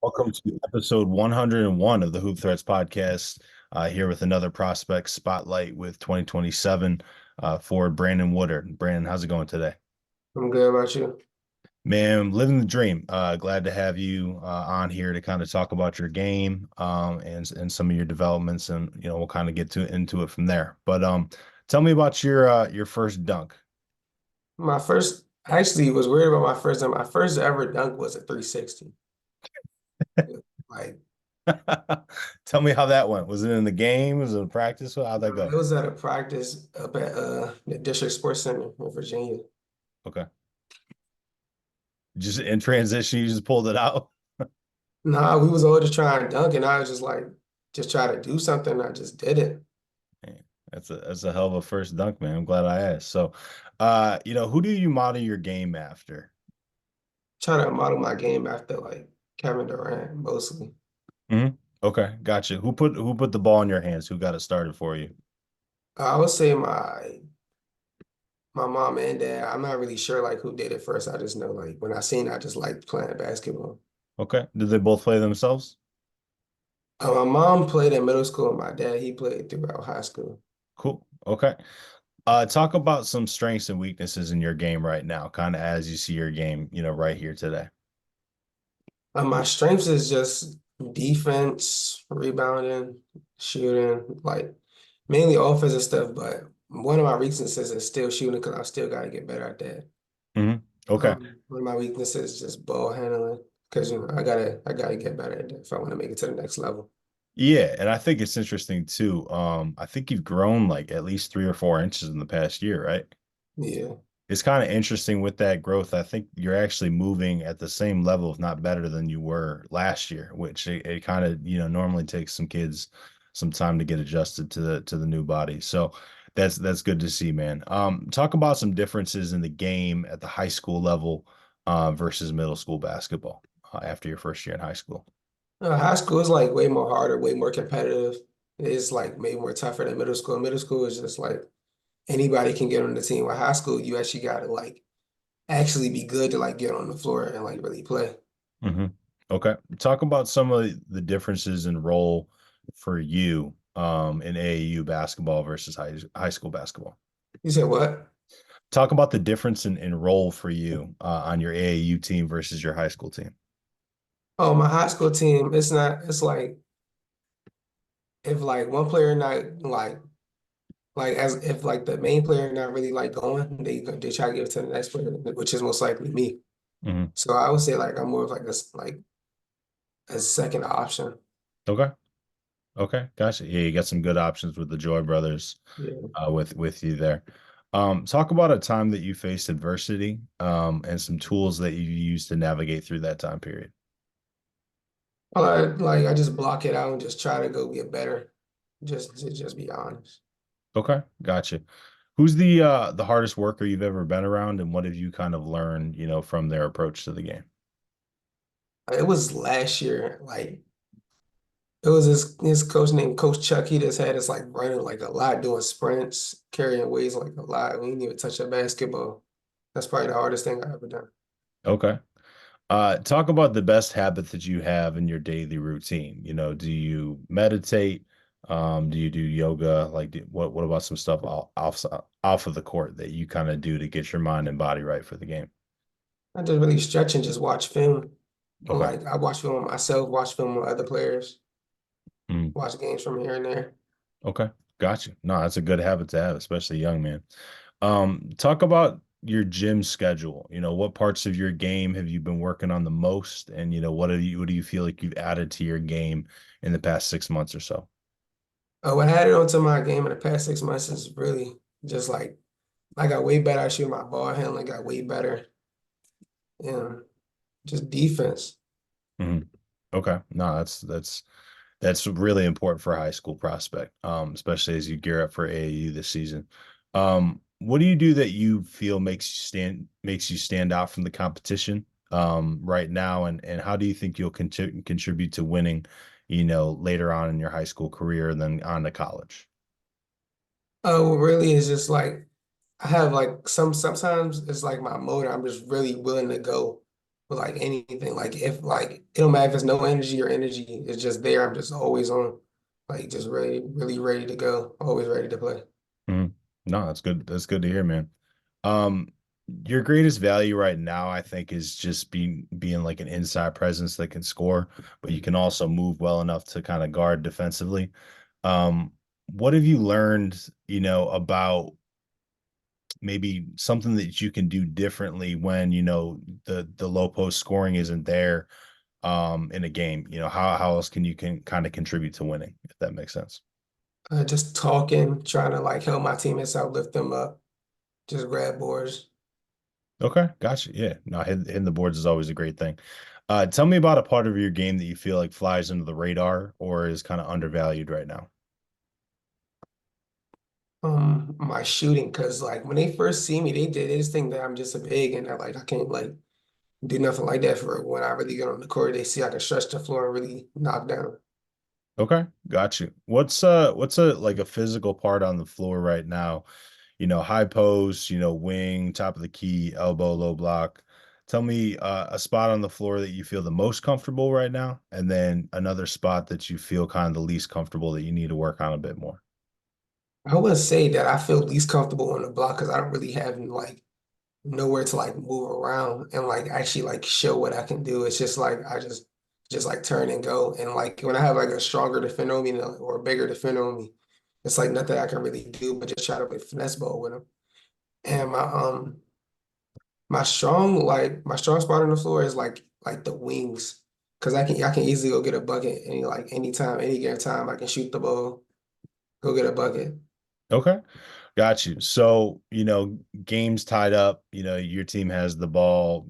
Welcome to episode 101 of the Hoop Threats podcast. Here with another prospect spotlight with 2027 for Brandon Woodard. Brandon, how's it going today? I'm good about you. Man, living the dream. Glad to have you on here to kind of talk about your game and some of your developments, and we'll kind of get to into it from there. But tell me about your first dunk. Actually was weird about my first time. My first ever dunk was a 360. Like, Tell me how that went. Was it in the game? Was it in practice? How'd that it go? was at a practice up at the District Sports Center in Virginia. Okay. Just in transition, you just pulled it out. Nah, we was all just trying to dunk, and I was just try to do something. I just did it. Man, that's a hell of a first dunk, man. I'm glad I asked. So, who do you model your game after? Trying to model my game after like Kevin Durant mostly. Hmm. Okay, gotcha. Who put the ball in your hands? Who got it started for you? I would say my mom and dad. I'm not really sure like who did it first. I just know like when I seen, I just liked playing basketball. Okay. Did they both play themselves? My mom played in middle school, and my dad, he played throughout high school. Cool. Okay. Talk about some strengths and weaknesses in your game right now, kind of as you see your game, right here today. My strengths is just defense, rebounding, shooting, like mainly offensive stuff, but one of my weaknesses is still shooting because I still got to get better at that. Hmm. Okay. One of my weaknesses is just ball handling because I gotta get better at that if I want to make it to the next level. Yeah, and I think it's interesting too. I think you've grown like at least 3 or 4 inches in the past year, right? Yeah, It's kind of interesting with that growth. I think you're actually moving at the same level, if not better than you were last year, which it kind of, normally takes some kids some time to get adjusted to the new body. So that's good to see, man. Talk about some differences in the game at the high school level versus middle school basketball after your first year in high school. high school is like way more harder, way more competitive. It's like way more tougher than middle school. Middle school is just like anybody can get on the team. With high school, you actually got to like actually be good to like get on the floor and like really play. Hmm. Okay. Talk about some of the differences in role for you in AAU basketball versus high school basketball. You said what? Talk about the difference in role for you on your AAU team versus your high school team. Oh, my high school team, it's not, it's like if like one player not like as if like the main player not really like going, they try to give it to the next player, which is most likely me. Hmm. So I would say like I'm more of like like a second option. Okay. Okay. Gotcha. Yeah, you got some good options with the Joy brothers Yeah. with you there. Talk about a time that you faced adversity and some tools that you used to navigate through that time period. I just block it out and just try to go get better. Just to just be honest. Okay, gotcha. Who's the hardest worker you've ever been around, and what have you kind of learned, from their approach to the game? It was last year, like it was this coach named Coach Chuck. He just had us like running like a lot, doing sprints, carrying weights like a lot. We didn't even touch a basketball. That's probably the hardest thing I ever done. Okay. Talk about the best habit that you have in your daily routine. Do you meditate? Do you do yoga? Like, what about some stuff off of the court that you kind of do to get your mind and body right for the game? I just really stretch and just watch film. Okay. Like I watch film on myself, watch film on other players, Mm, watch games from here and there. okay. Gotcha. No, that's a good habit to have, especially young man. Talk about your gym schedule. What parts of your game have you been working on the most? And what do you feel like you've added to your game in the past 6 months or so? What added onto my game in the past 6 months is really just like I got way better at shooting my ball handling, got way better. And just defense. Mhm. Okay. No, that's really important for a high school prospect, especially as you gear up for AAU this season. What do you do that you feel makes you stand out from the competition right now, and how do you think you'll contribute to winning, later on in your high school career and then on to college? Really it's just like I have like sometimes it's like my motor, I'm just really willing to go. with like anything. Like if like it don't matter if it's no energy or energy, it's just there. I'm just always on, like just ready, really ready to go, always ready to play. Mhm. No, that's good. That's good to hear, man. Um, your greatest value right now, I think, is just being like an inside presence that can score, but you can also move well enough to kind of guard defensively. Um, what have you learned, about maybe something that you can do differently when, the low post scoring isn't there in a game? How else can kind of contribute to winning, if that makes sense? Just talking, trying to like help my teammates out, lift them up, just grab boards. Okay, gotcha. Yeah, no, hitting the boards is always a great thing. Tell me about a part of your game that you feel like flies under the radar or is kind of undervalued right now. My shooting, because like when they first see me, they just think that I'm just a big and that like I can't like do nothing like that for when I really get on the court. They see I can stretch the floor and really knock down. Okay, got you. What's a like a physical part on the floor right now? High post, wing, top of the key, elbow, low block. Tell me a spot on the floor that you feel the most comfortable right now, and then another spot that you feel kind of the least comfortable that you need to work on a bit more. I wouldn't say that I feel least comfortable on the block because I don't really have like nowhere to like move around and like actually like show what I can do. It's just like I just like turn and go. And like when I have like a stronger defender on me or a bigger defender on me, it's like nothing I can really do but just try to play finesse ball with them. And my strong spot on the floor is like the wings. Cause I can easily go get a bucket anytime, any given time I can shoot the ball, go get a bucket. Okay. Got you. So, game's tied up, your team has the ball,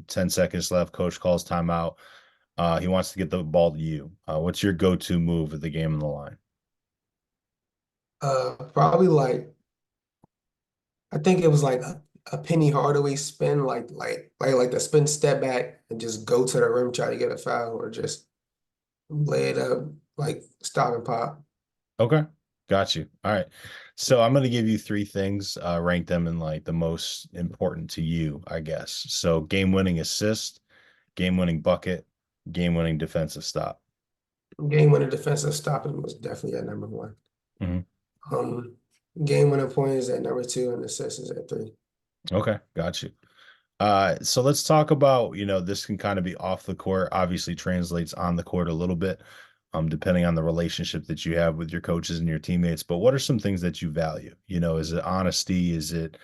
10 seconds left, coach calls timeout. He wants to get the ball to you. What's your go-to move with the game on the line? Probably like I think it was like a Penny Hardaway spin, like the spin step back and just go to the rim, try to get a foul, or just lay it up, like stop and pop. Okay. Got you. All right. So I'm going to give you three things, rank them in like the most important to you, I guess. So game-winning assist, game-winning bucket, game-winning defensive stop. Game winning defensive stopping was definitely at number one. Mhm. Um, Game winning points at number two and assists is at three. Okay. Got you. So let's talk about, this can kind of be off the court, obviously translates on the court a little bit, depending on the relationship that you have with your coaches and your teammates. But what are some things that you value? Is it honesty? Is it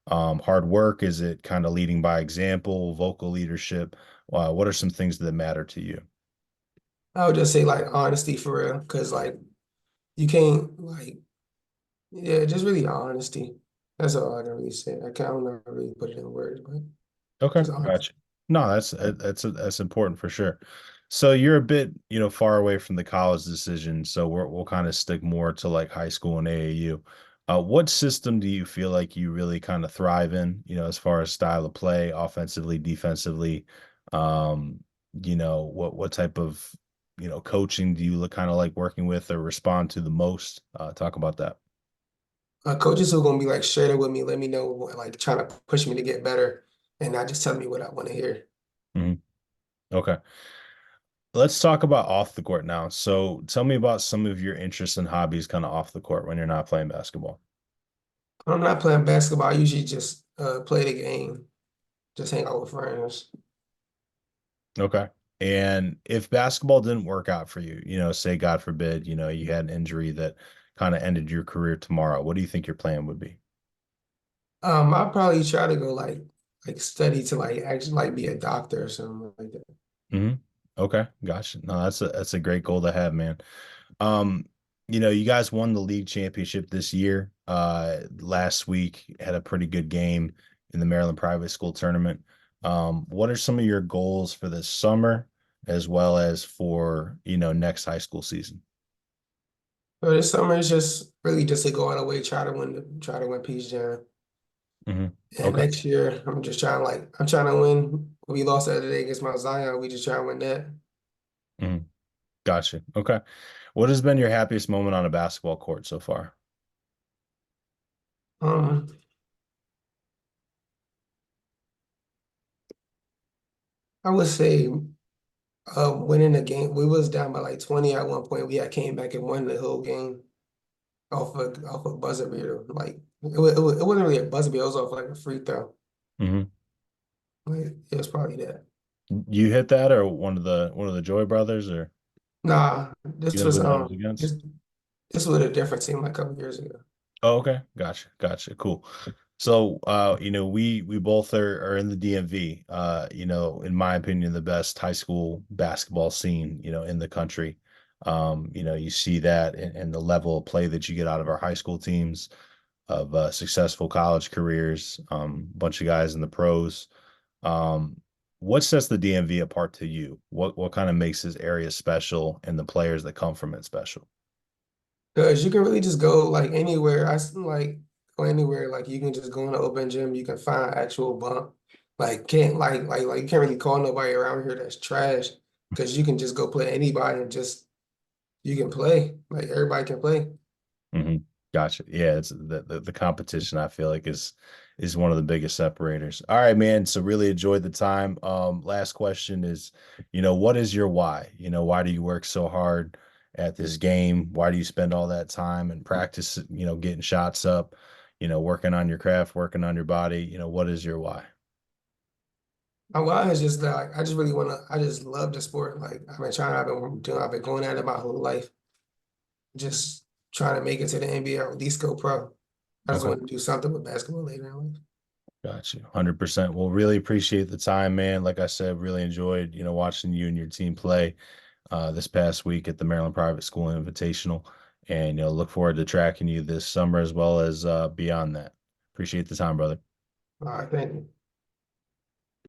hard work? Is it kind of leading by example, vocal leadership? What are some things that matter to you? I would just say like honesty for real, because like you can't like yeah, just really honesty. That's all I can really say. I can't really put it in words, but Okay, just honesty. gotcha. No, that's important for sure. So you're a bit, far away from the college decision, so we'll kind of stick more to like high school and AAU. What system do you feel like you really kind of thrive in, as far as style of play, offensively, defensively? Um, what type of, coaching do you look kind of like working with or respond to the most? Talk about that. Coaches who are gonna be like straight up with me, let me know, like trying to push me to get better, and not just telling me what I want to hear. Mhm. Okay. Let's talk about off the court now. So tell me about some of your interests and hobbies kind of off the court when you're not playing basketball. When I'm not playing basketball, I usually just play the game, just hang out with friends. Okay. And if basketball didn't work out for you, say God forbid, you had an injury that kind of ended your career tomorrow, what do you think your plan would be? I'll probably try to go like study to like actually like be a doctor or something like that. Hmm. Okay, gotcha. No, that's a great goal to have, man. Um, you guys won the league championship this year. Last week had a pretty good game in the Maryland private school tournament. What are some of your goals for this summer as well as for, next high school season? So this summer is just really just to go out of the way, try to win Peach Jam. Hmm. And Okay. next year, I'm trying to win. We lost the other day against Mount Zion. We just trying to win that. Hmm. Gotcha. Okay. What has been your happiest moment on a basketball court so far? Um, I would say winning the game. We was down by like 20 at one point. We had came back and won the whole game off a buzzer beater. Like it wasn't really a buzzer beater. It was off like a free throw. Hmm. Like, it was probably that. You hit that, or one of the Joy brothers, or Nah, you know who that was against? this was a different team like a couple years ago. Oh, okay. Gotcha. Gotcha. Cool. So, we both are in the DMV. In my opinion, the best high school basketball scene, in the country. You see that in the level of play that you get out of our high school teams, of successful college careers, bunch of guys in the pros. Um, what sets the DMV apart to you? What kind of makes this area special and the players that come from it special? Because you can really just go like anywhere. Like go anywhere. Like you can just go in the open gym. You can find actual bump. Like can't like you can't really call nobody around here that's trash because you can just go play anybody and just you can play. Like everybody can play. Hmm. Gotcha. Yeah, it's the competition, I feel like, is one of the biggest separators. All right, man. So really enjoyed the time. Last question is, what is your why? Why do you work so hard at this game? Why do you spend all that time and practice, getting shots up, working on your craft, working on your body? What is your why? My why is just that like, I just really wanna. I just love the sport. Like I've been going at it my whole life. Just trying to make it to the NBA or at least go pro. I just Okay. want to do something with basketball later in life. Got you. 100%. Well, really appreciate the time, man. Like I said, really enjoyed, watching you and your team play this past week at the Maryland Private School Invitational. And, look forward to tracking you this summer as well as beyond that. Appreciate the time, brother. All right, thank you.